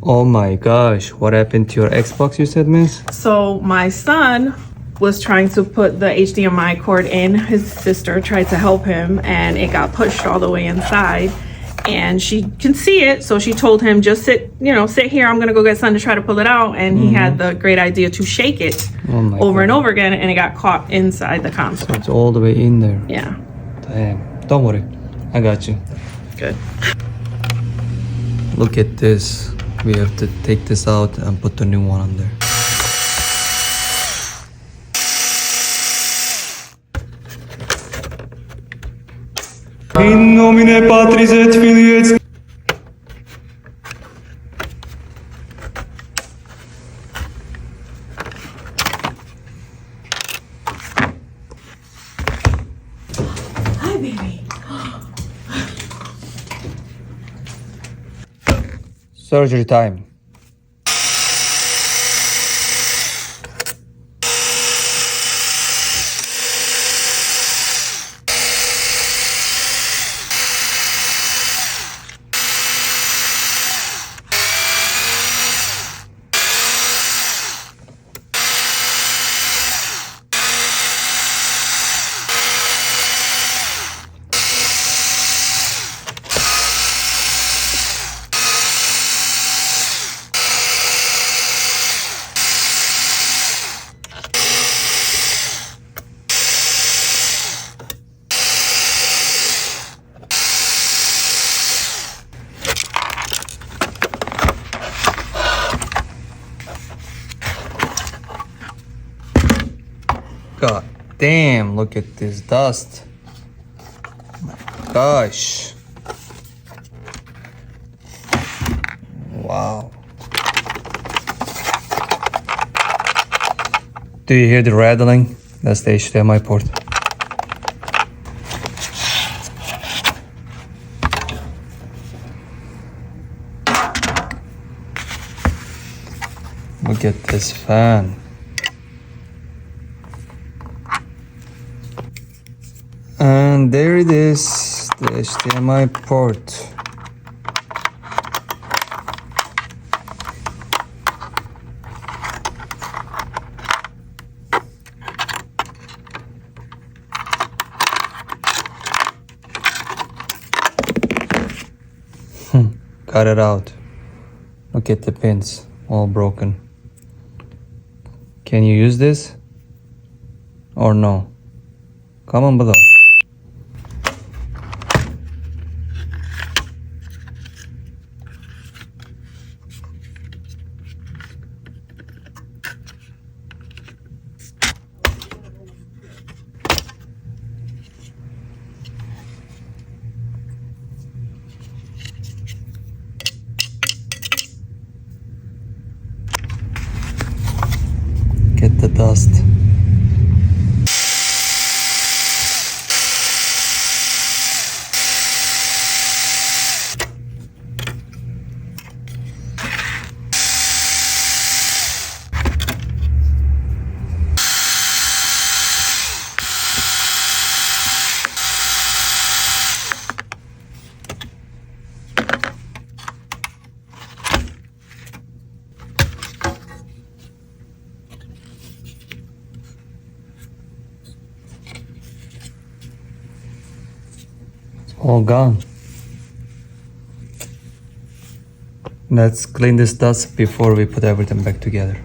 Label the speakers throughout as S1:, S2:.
S1: Oh my gosh, what happened to your Xbox, you said, miss?
S2: So my son was trying to put the HDMI cord in. His sister tried to help him and it got pushed all the way inside. And she can see it, so she told him, just sit here. I'm gonna go get son to try to pull it out. And he had the great idea to shake it over and over again, and it got caught inside the console.
S1: So it's all the way in there.
S2: Yeah.
S1: Damn. Don't worry, I got you.
S2: Good.
S1: Look at this. We have to take this out and put the new one on there. In nomine Patris et Filii et
S2: Hi, baby.
S1: surgery time. God damn, look at this dust. My gosh. Wow. Do you hear the rattling? That's the HDMI port. Look at this fan. And there it is, the HDMI port. Got it out. Look at the pins, all broken. Can you use this? Or no? Comment below. Get the dust. All gone. Let's clean this dust before we put everything back together.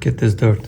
S1: Get this dirt.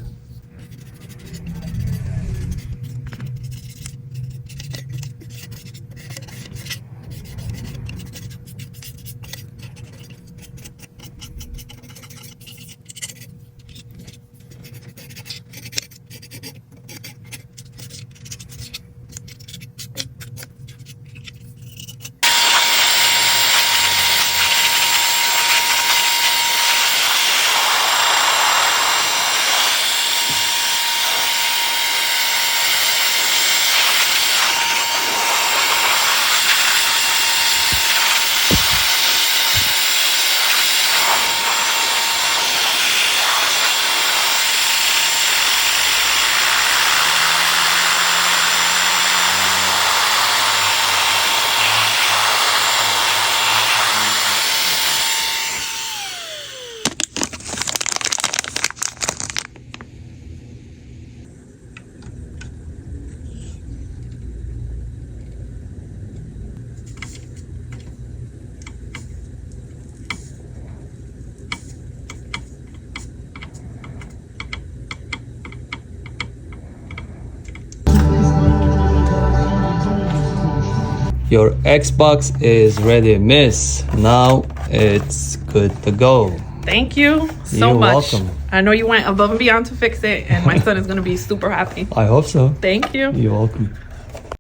S1: Your Xbox is ready, miss. Now it's good to go.
S2: Thank you so
S1: You're
S2: much.
S1: welcome.
S2: I know you went above and beyond to fix it, and my son is going to be super happy.
S1: I hope so.
S2: Thank you.
S1: You're welcome.